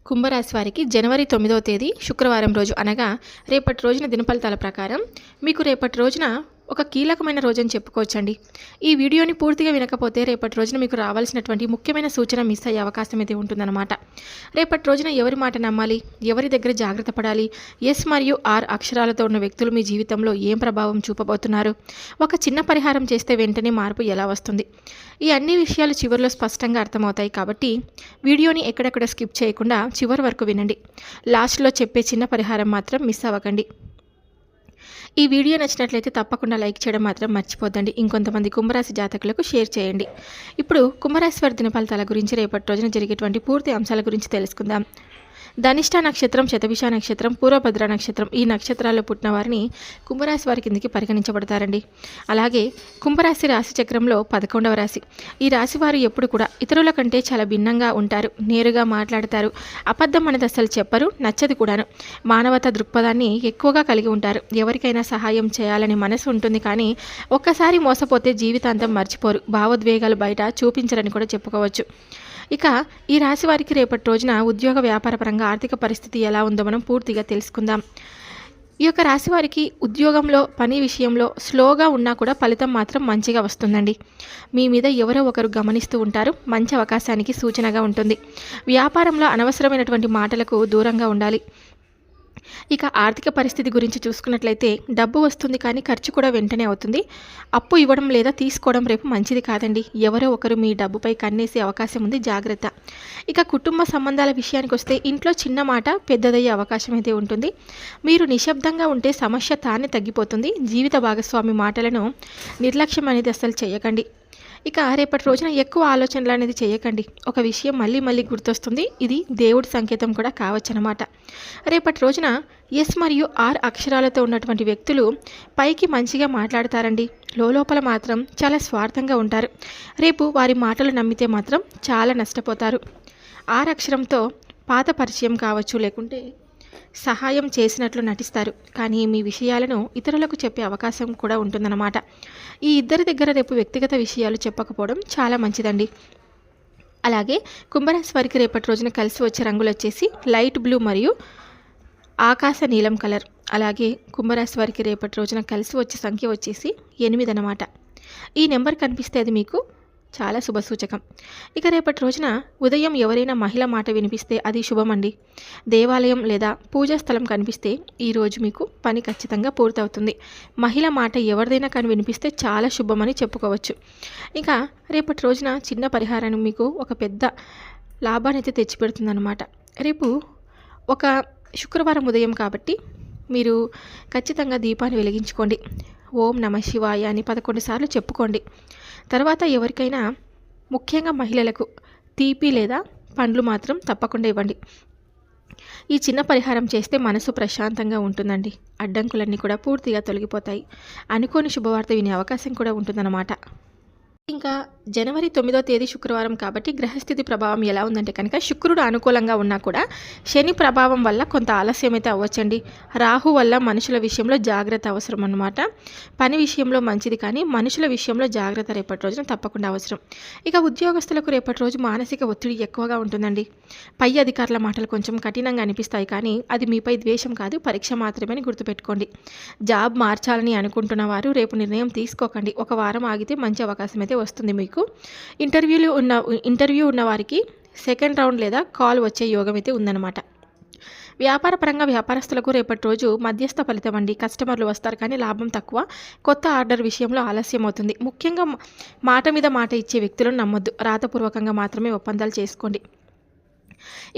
కుంభరాశి వారికి జనవరి 9వ తేదీ శుక్రవారం రోజు అనగా రేపటి రోజున దినఫలితాల ప్రకారం మీకు రేపటి రోజున ఒక కీలకమైన రోజని చెప్పుకోవచ్చండి. ఈ వీడియోని పూర్తిగా వినకపోతే రేపటి రోజున మీకు రావాల్సినటువంటి ముఖ్యమైన సూచన మిస్ అయ్యే అవకాశం అయితే ఉంటుందన్నమాట. రేపటి రోజున ఎవరి మాట నమ్మాలి, ఎవరి దగ్గర జాగ్రత్త పడాలి, ఎస్ మరియు ఆర్ అక్షరాలతో ఉన్న వ్యక్తులు మీ జీవితంలో ఏం ప్రభావం చూపబోతున్నారు, ఒక చిన్న పరిహారం చేస్తే వెంటనే మార్పు ఎలా వస్తుంది, ఈ అన్ని విషయాలు చివరిలో స్పష్టంగా అర్థమవుతాయి. కాబట్టి వీడియోని ఎక్కడెక్కడ స్కిప్ చేయకుండా చివరి వరకు వినండి. లాస్ట్లో చెప్పే చిన్న పరిహారం మాత్రం మిస్ అవ్వకండి. ఈ వీడియో నచ్చినట్లయితే తప్పకుండా లైక్ చేయడం మాత్రం మర్చిపోద్దండి. ఇంకొంతమంది కుంభరాశి జాతకులకు షేర్ చేయండి. ఇప్పుడు కుంభరాశి వారి దినఫలితాల గురించి రేపటి రోజున జరిగేటువంటి పూర్తి అంశాల గురించి తెలుసుకుందాం. ధనిష్ట నక్షత్రం, శతభిష నక్షత్రం, పూర్వభద్ర నక్షత్రం ఈ నక్షత్రాల్లో పుట్టిన వారిని కుంభరాశి వారి కిందకి పరిగణించబడతారండి. అలాగే కుంభరాశి రాశి చక్రంలో 11వ రాశి. ఈ రాశి వారు ఎప్పుడు కూడా ఇతరుల కంటే చాలా భిన్నంగా ఉంటారు, నేరుగా మాట్లాడతారు, అబద్ధం అనేది అసలు చెప్పరు, నచ్చది కూడాను. మానవతా దృక్పథాన్ని ఎక్కువగా కలిగి ఉంటారు. ఎవరికైనా సహాయం చేయాలని మనసు ఉంటుంది, కానీ ఒక్కసారి మోసపోతే జీవితాంతం మర్చిపోరు. భావోద్వేగాలు బయట చూపించరని కూడా చెప్పుకోవచ్చు. ఇక ఈ రాశి వారికి రేపటి రోజున ఉద్యోగ వ్యాపార పరంగా ఆర్థిక పరిస్థితి ఎలా ఉందో మనం పూర్తిగా తెలుసుకుందాం. ఈ యొక్క రాశి వారికి ఉద్యోగంలో పని విషయంలో స్లోగా ఉన్నా కూడా ఫలితం మాత్రం మంచిగా వస్తుందండి. మీ మీద ఎవరో ఒకరు గమనిస్తూ ఉంటారు, మంచి అవకాశానికి సూచనగా ఉంటుంది. వ్యాపారంలో అనవసరమైనటువంటి మాటలకు దూరంగా ఉండాలి. ఇక ఆర్థిక పరిస్థితి గురించి చూసుకున్నట్లయితే డబ్బు వస్తుంది, కానీ ఖర్చు కూడా వెంటనే అవుతుంది. అప్పు ఇవ్వడం లేదా తీసుకోవడం రేపు మంచిది కాదండి. ఎవరో ఒకరు మీ డబ్బుపై కన్నేసే అవకాశం ఉంది, జాగ్రత్త. ఇక కుటుంబ సంబంధాల విషయానికి వస్తే ఇంట్లో చిన్న మాట పెద్దదయ్యే అవకాశం అయితే ఉంటుంది. మీరు నిశ్శబ్దంగా ఉంటే సమస్య తానే తగ్గిపోతుంది. జీవిత భాగస్వామి మాటలను నిర్లక్ష్యం అనేది అస్సలు చేయకండి. ఇక రేపటి రోజున ఎక్కువ ఆలోచనలు అనేది చేయకండి. ఒక విషయం మళ్ళీ మళ్ళీ గుర్తొస్తుంది, ఇది దేవుడి సంకేతం కూడా కావచ్చు అన్నమాట. రేపటి రోజున ఎస్ మరియు ఆర్ అక్షరాలతో ఉన్నటువంటి వ్యక్తులు పైకి మంచిగా మాట్లాడతారండి, లోపల మాత్రం చాలా స్వార్థంగా ఉంటారు. రేపు వారి మాటలు నమ్మితే మాత్రం చాలా నష్టపోతారు. ఆర్ అక్షరంతో పాత పరిచయం కావచ్చు, లేకుంటే సహాయం చేసినట్లు నటిస్తారు, కానీ మీ విషయాలను ఇతరులకు చెప్పే అవకాశం కూడా ఉంటుందన్నమాట. ఈ ఇద్దరి దగ్గర రేపు వ్యక్తిగత విషయాలు చెప్పకపోవడం చాలా మంచిదండి. అలాగే కుంభరాశి వారికి రేపటి రోజున కలిసి వచ్చే రంగులు వచ్చేసి లైట్ బ్లూ మరియు ఆకాశ నీలం కలర్. అలాగే కుంభరాశి వారికి రేపటి రోజున కలిసి వచ్చే సంఖ్య వచ్చేసి 8 అన్నమాట. ఈ నెంబర్ కనిపిస్తే అది మీకు చాలా శుభసూచకం. ఇక రేపటి రోజున ఉదయం ఎవరైనా మహిళ మాట వినిపిస్తే అది శుభమండి. దేవాలయం లేదా పూజా స్థలం కనిపిస్తే ఈరోజు మీకు పని ఖచ్చితంగా పూర్తవుతుంది. మహిళ మాట ఎవరిదైనా కానీ వినిపిస్తే చాలా శుభమని చెప్పుకోవచ్చు. ఇక రేపటి రోజున చిన్న పరిహారాన్ని మీకు ఒక పెద్ద లాభాన్ని అయితే తెచ్చిపెడుతుందన్నమాట. రేపు ఒక శుక్రవారం ఉదయం కాబట్టి మీరు ఖచ్చితంగా దీపాన్ని వెలిగించుకోండి. ఓం నమ శివాయ అని 11 సార్లు చెప్పుకోండి. తర్వాత ఎవరికైనా ముఖ్యంగా మహిళలకు తీపి లేదా పండ్లు మాత్రం తప్పకుండా ఇవ్వండి. ఈ చిన్న పరిహారం చేస్తే మనసు ప్రశాంతంగా ఉంటుందండి. అడ్డంకులన్నీ కూడా పూర్తిగా తొలగిపోతాయి. అనుకోని శుభవార్త వినే అవకాశం కూడా ఉంటుందన్నమాట. ఇంకా జనవరి 9వ తేదీ శుక్రవారం కాబట్టి గ్రహస్థితి ప్రభావం ఎలా ఉందంటే కనుక శుక్రుడు అనుకూలంగా ఉన్నా కూడా శని ప్రభావం వల్ల కొంత ఆలస్యం అయితే అవ్వచ్చండి. రాహు వల్ల మనుషుల విషయంలో జాగ్రత్త అవసరం అన్నమాట. పని విషయంలో మంచిది, కానీ మనుషుల విషయంలో జాగ్రత్త రేపటి రోజున తప్పకుండా అవసరం. ఇక ఉద్యోగస్తులకు రేపటి రోజు మానసిక ఒత్తిడి ఎక్కువగా ఉంటుందండి. పై అధికారుల మాటలు కొంచెం కఠినంగా అనిపిస్తాయి, కానీ అది మీపై ద్వేషం కాదు, పరీక్ష మాత్రమే అని గుర్తుపెట్టుకోండి. జాబ్ మార్చాలని అనుకుంటున్న వారు రేపు నిర్ణయం తీసుకోకండి. ఒక వారం ఆగితే మంచి అవకాశం అయితే వస్తుంది మీకు. ఇంటర్వ్యూ ఉన్న వారికి సెకండ్ రౌండ్ లేదా కాల్ వచ్చే యోగం అయితే ఉందన్నమాట. వ్యాపార పరంగా వ్యాపారస్తులకు రేపటి రోజు మధ్యస్థ ఫలితం అండి. కస్టమర్లు వస్తారు, కానీ లాభం తక్కువ. కొత్త ఆర్డర్ విషయంలో ఆలస్యం అవుతుంది. ముఖ్యంగా మాట మీద మాట ఇచ్చే వ్యక్తులను నమ్మొద్దు. రాతపూర్వకంగా మాత్రమే ఒప్పందాలు చేసుకోండి.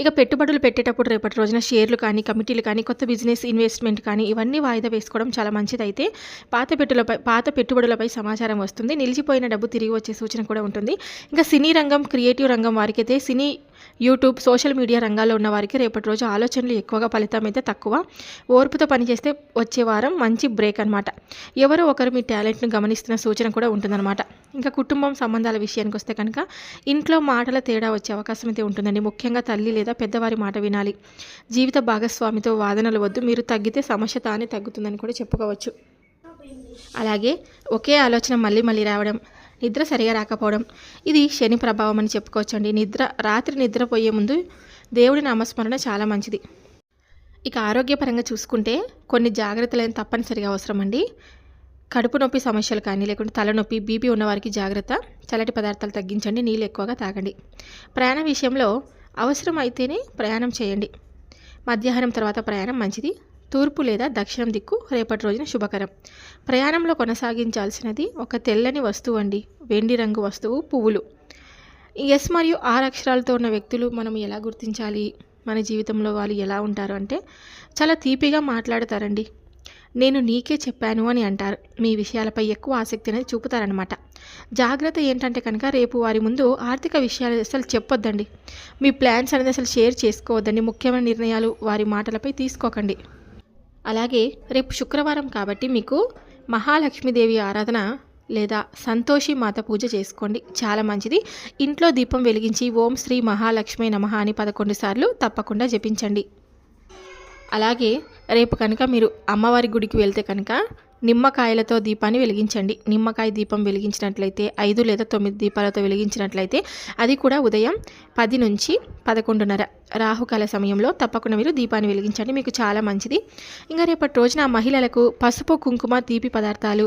ఇక పెట్టుబడులు పెట్టేటప్పుడు రేపటి రోజున షేర్లు కానీ, కమిటీలు కానీ, కొత్త బిజినెస్ ఇన్వెస్ట్మెంట్ కానీ ఇవన్నీ వాయిదా వేసుకోవడం చాలా మంచిదైతే పాత పెట్టుబడులపై సమాచారం వస్తుంది. నిలిచిపోయిన డబ్బు తిరిగి వచ్చే సూచన కూడా ఉంటుంది. ఇంకా సినీ రంగం, క్రియేటివ్ రంగం వారికైతే సినీ, యూట్యూబ్, సోషల్ మీడియా రంగాల్లో ఉన్న వారికి రేపటి రోజు ఆలోచనలు ఎక్కువగా, ఫలితం అయితే తక్కువ. ఓర్పుతో పనిచేస్తే వచ్చే వారం మంచి బ్రేక్ అనమాట. ఎవరో ఒకరు మీ టాలెంట్ను గమనిస్తున్న సూచన కూడా ఉంటుందన్నమాట. ఇంకా కుటుంబం సంబంధాల విషయానికి వస్తే కనుక ఇంట్లో మాటల తేడా వచ్చే అవకాశం అయితే ఉంటుందండి. ముఖ్యంగా తల్లి లేదా పెద్దవారి మాట వినాలి. జీవిత భాగస్వామితో వాదనలు వద్దు. మీరు తగ్గితే సమస్య తానే తగ్గుతుందని కూడా చెప్పుకోవచ్చు. అలాగే ఒకే ఆలోచన మళ్ళీ మళ్ళీ రావడం, నిద్ర సరిగా రాకపోవడం, ఇది శని ప్రభావం అని చెప్పుకోవచ్చండి. రాత్రి నిద్రపోయే ముందు దేవుడి నామస్మరణ చాలా మంచిది. ఇక ఆరోగ్యపరంగా చూసుకుంటే కొన్ని జాగ్రత్తలు తప్పనిసరిగా అవసరం అండి. కడుపు నొప్పి సమస్యలు కానీ లేకుంటే తలనొప్పి, బీపీ ఉన్నవారికి జాగ్రత్త. చల్లటి పదార్థాలు తగ్గించండి, నీళ్ళు ఎక్కువగా తాగండి. ప్రయాణ విషయంలో అవసరం అయితేనే ప్రయాణం చేయండి. మధ్యాహ్నం తర్వాత ప్రయాణం మంచిది. తూర్పు లేదా దక్షిణం దిక్కు రేపటి రోజున శుభకరం. ప్రయాణంలో కొనసాగించాల్సినది ఒక తెల్లని వస్తువు అండి, వెండి రంగు వస్తువు, పువ్వులు. ఎస్ మరియు ఆర్ అక్షరాలతో ఉన్న వ్యక్తులు మనం ఎలా గుర్తించాలి, మన జీవితంలో వాళ్ళు ఎలా ఉంటారు అంటే చాలా తీపిగా మాట్లాడతారండి. నేను నీకే చెప్పాను అని అంటారు. మీ విషయాలపై ఎక్కువ ఆసక్తి అనేది చూపుతారనమాట. జాగ్రత్త ఏంటంటే కనుక రేపు వారి ముందు ఆర్థిక విషయాలు అసలు చెప్పొద్దండి. మీ ప్లాన్స్ అనేది అసలు షేర్ చేసుకోవద్దండి. ముఖ్యమైన నిర్ణయాలు వారి మాటలపై తీసుకోకండి. అలాగే రేపు శుక్రవారం కాబట్టి మీకు మహాలక్ష్మీదేవి ఆరాధన లేదా సంతోషి మాత పూజ చేసుకోండి, చాలా మంచిది. ఇంట్లో దీపం వెలిగించి ఓం శ్రీ మహాలక్ష్మి నమః అని 11 సార్లు తప్పకుండా జపించండి. అలాగే రేపు కనుక మీరు అమ్మవారి గుడికి వెళ్తే కనుక నిమ్మకాయలతో దీపాన్ని వెలిగించండి. నిమ్మకాయ దీపం వెలిగించినట్లయితే 5 లేదా 9 దీపాలతో వెలిగించినట్లయితే అది కూడా ఉదయం 10 నుంచి 11:30 రాహుకాల సమయంలో తప్పకుండా మీరు దీపాన్ని వెలిగించండి, మీకు చాలా మంచిది. ఇంకా రేపటి రోజున మహిళలకు పసుపు, కుంకుమ, తీపి పదార్థాలు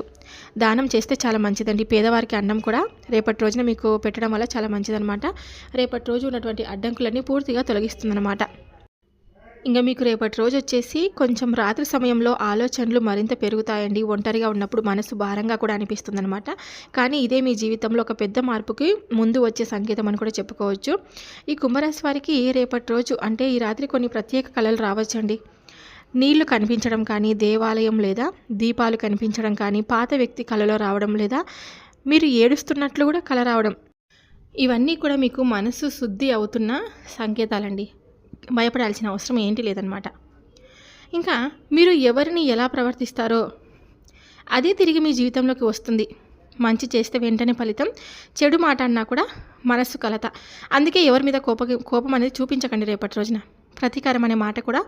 దానం చేస్తే చాలా మంచిదండి. పేదవారికి అన్నం కూడా రేపటి రోజున మీకు పెట్టడం వల్ల చాలా మంచిదన్నమాట. రేపటి రోజు ఉన్నటువంటి అడ్డంకులన్నీ పూర్తిగా తొలగిస్తుందన్నమాట. ఇంకా మీకు రేపటి రోజు వచ్చేసి కొంచెం రాత్రి సమయంలో ఆలోచనలు మరింత పెరుగుతాయండి. ఒంటరిగా ఉన్నప్పుడు మనసు భారంగా కూడా అనిపిస్తుంది అనమాట. కానీ ఇదే మీ జీవితంలో ఒక పెద్ద మార్పుకి ముందు వచ్చే సంకేతం అని కూడా చెప్పుకోవచ్చు. ఈ కుంభరాశి వారికి రేపటి రోజు అంటే ఈ రాత్రి కొన్ని ప్రత్యేక కళలు రావచ్చండి. నీళ్లు కనిపించడం కానీ, దేవాలయం లేదా దీపాలు కనిపించడం కానీ, పాత వ్యక్తి కళలో రావడం లేదా మీరు ఏడుస్తున్నట్లు కూడా కళ రావడం, ఇవన్నీ కూడా మీకు మనసు శుద్ధి అవుతున్న సంకేతాలండి. భయపడాల్సిన అవసరం ఏంటి లేదనమాట. ఇంకా మీరు ఎవరిని ఎలా ప్రవర్తిస్తారో అదే తిరిగి మీ జీవితంలోకి వస్తుంది. మంచి చేస్తే వెంటనే ఫలితం, చెడు మాట అన్నా కూడా మనస్సు కలత. అందుకే ఎవరి మీద కోపం అనేది చూపించకండి. రేపటి రోజున ప్రతీకారం అనే మాట కూడా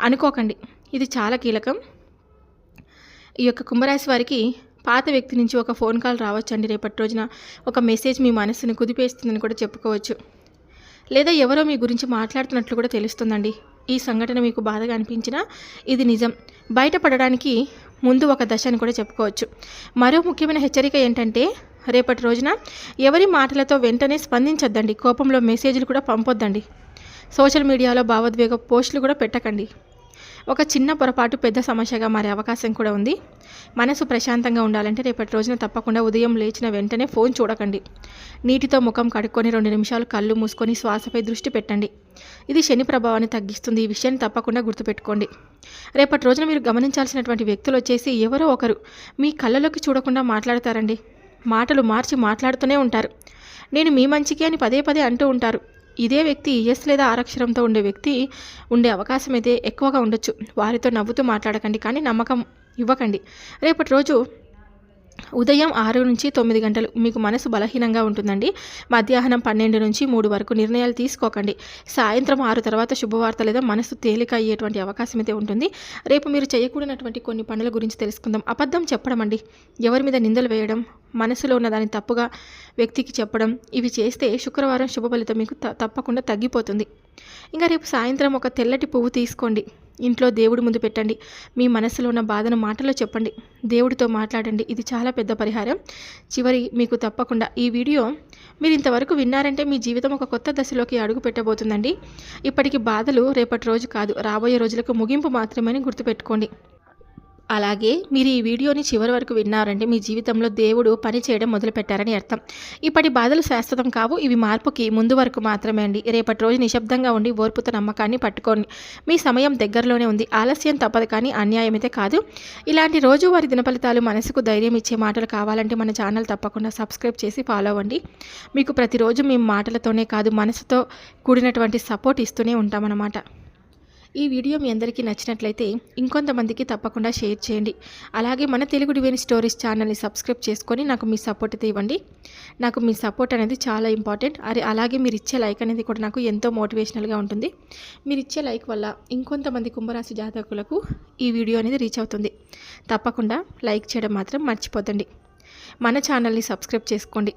అనుకోకండి. ఇది చాలా కీలకం. ఈ యొక్క కుంభరాశి వారికి పాత వ్యక్తి నుంచి ఒక ఫోన్ కాల్ రావచ్చండి. రేపటి రోజున ఒక మెసేజ్ మీ మనస్సును కుదిపేస్తుందని కూడా చెప్పుకోవచ్చు. లేదా ఎవరో మీ గురించి మాట్లాడుతున్నట్లు కూడా తెలుస్తుందండి. ఈ సంఘటన మీకు బాధగా అనిపించినా ఇది నిజం. బయటపడడానికి ముందు ఒక దశ అని కూడా చెప్పుకోవచ్చు. మరో ముఖ్యమైన హెచ్చరిక ఏంటంటే రేపటి రోజున ఎవరి మాటలతో వెంటనే స్పందించొద్దండి. కోపంలో మెసేజ్లు కూడా పంపొద్దండి. సోషల్ మీడియాలో భావోద్వేగ పోస్టులు కూడా పెట్టకండి. ఒక చిన్న పొరపాటు పెద్ద సమస్యగా మారే అవకాశం కూడా ఉంది. మనసు ప్రశాంతంగా ఉండాలంటే రేపటి రోజున తప్పకుండా ఉదయం లేచిన వెంటనే ఫోన్ చూడకండి. నీటితో ముఖం కడుక్కొని 2 నిమిషాలు కళ్ళు మూసుకొని శ్వాసపై దృష్టి పెట్టండి. ఇది శని ప్రభావాన్ని తగ్గిస్తుంది. ఈ విషయాన్ని తప్పకుండా గుర్తుపెట్టుకోండి. రేపటి రోజున మీరు గమనించాల్సినటువంటి వ్యక్తులు వచ్చేసి ఎవరో ఒకరు మీ కళ్ళలోకి చూడకుండా మాట్లాడతారండి. మాటలు మార్చి మాట్లాడుతూనే ఉంటారు. నేను మీ మంచికి అని పదే పదే అంటూ ఉంటారు. ఇదే వ్యక్తి ఎస్ లేదా ఆరక్షరంతో ఉండే వ్యక్తి ఉండే అవకాశం అయితే ఎక్కువగా ఉండొచ్చు. వారితో నవ్వుతూ మాట్లాడకండి, కానీ నమ్మకం ఇవ్వకండి. రేపటి రోజు ఉదయం 6 నుంచి 9 గంటలు మీకు మనసు బలహీనంగా ఉంటుందండి. మధ్యాహ్నం 12 నుంచి 3 వరకు నిర్ణయాలు తీసుకోకండి. సాయంత్రం 6 తర్వాత శుభవార్త లేదా మనసు తేలిక అయ్యేటువంటి అవకాశం అయితే ఉంటుంది. రేపు మీరు చేయకూడనటువంటి కొన్ని పనుల గురించి తెలుసుకుందాం. అబద్ధం చెప్పడం అండి, ఎవరి మీద నిందలు వేయడం, మనసులో ఉన్న దాన్ని తప్పుగా వ్యక్తికి చెప్పడం, ఇవి చేస్తే శుక్రవారం శుభ ఫలితం మీకు తప్పకుండా తగ్గిపోతుంది. ఇంకా రేపు సాయంత్రం ఒక తెల్లటి పువ్వు తీసుకోండి, ఇంట్లో దేవుడి ముందు పెట్టండి. మీ మనసులో ఉన్న బాధను మాటలో చెప్పండి, దేవుడితో మాట్లాడండి. ఇది చాలా పెద్ద పరిహారం. మీకు తప్పకుండా ఈ వీడియో మీరు ఇంతవరకు విన్నారంటే మీ జీవితం ఒక కొత్త దశలోకి అడుగు పెట్టబోతుందండి. ఇప్పటికి బాధలు రేపటి రోజు కాదు, రాబోయే రోజులకు ముగింపు మాత్రమే గుర్తుపెట్టుకోండి. అలాగే మీరు ఈ వీడియోని చివరి వరకు విన్నారంటే మీ జీవితంలో దేవుడు పని చేయడం మొదలుపెట్టారని అర్థం. ఇప్పటి బాధలు శాశ్వతం కావు, ఇవి మార్పుకి ముందు వరకు మాత్రమే అండి. రేపటి రోజు నిశ్శబ్దంగా ఉండి ఓర్పుతో నమ్మకాన్ని పట్టుకోండి. మీ సమయం దగ్గరలోనే ఉంది. ఆలస్యం తప్పదు, కానీ అన్యాయం అయితే కాదు. ఇలాంటి రోజువారీ దినఫలితాలు, మనసుకు ధైర్యం ఇచ్చే మాటలు కావాలంటే మన ఛానల్ తప్పకుండా సబ్స్క్రైబ్ చేసి ఫాలో అవ్వండి. మీకు ప్రతిరోజు మేము మాటలతోనే కాదు, మనసుతో కూడినటువంటి సపోర్ట్ ఇస్తూనే ఉంటామన్నమాట. ఈ వీడియో మీ అందరికీ నచ్చినట్లయితే ఇంకొంతమందికి తప్పకుండా షేర్ చేయండి. అలాగే మన తెలుగు డివైన్ స్టోరీస్ ఛానల్ని సబ్స్క్రైబ్ చేసుకొని నాకు మీ సపోర్ట్ అయితే ఇవ్వండి. నాకు మీ సపోర్ట్ అనేది చాలా ఇంపార్టెంట్. అలాగే మీరు ఇచ్చే లైక్ అనేది కూడా నాకు ఎంతో మోటివేషనల్గా ఉంటుంది. మీరు ఇచ్చే లైక్ వల్ల ఇంకొంతమంది కుంభరాశి జాతకులకు ఈ వీడియో అనేది రీచ్ అవుతుంది. తప్పకుండా లైక్ చేయడం మాత్రం మర్చిపోతండి. మన ఛానల్ని సబ్స్క్రైబ్ చేసుకోండి.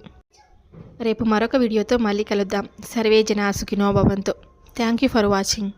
రేపు మరొక వీడియోతో మళ్ళీ కలుద్దాం. సర్వే జనా సుఖినో భవంతు. Thank you for watching.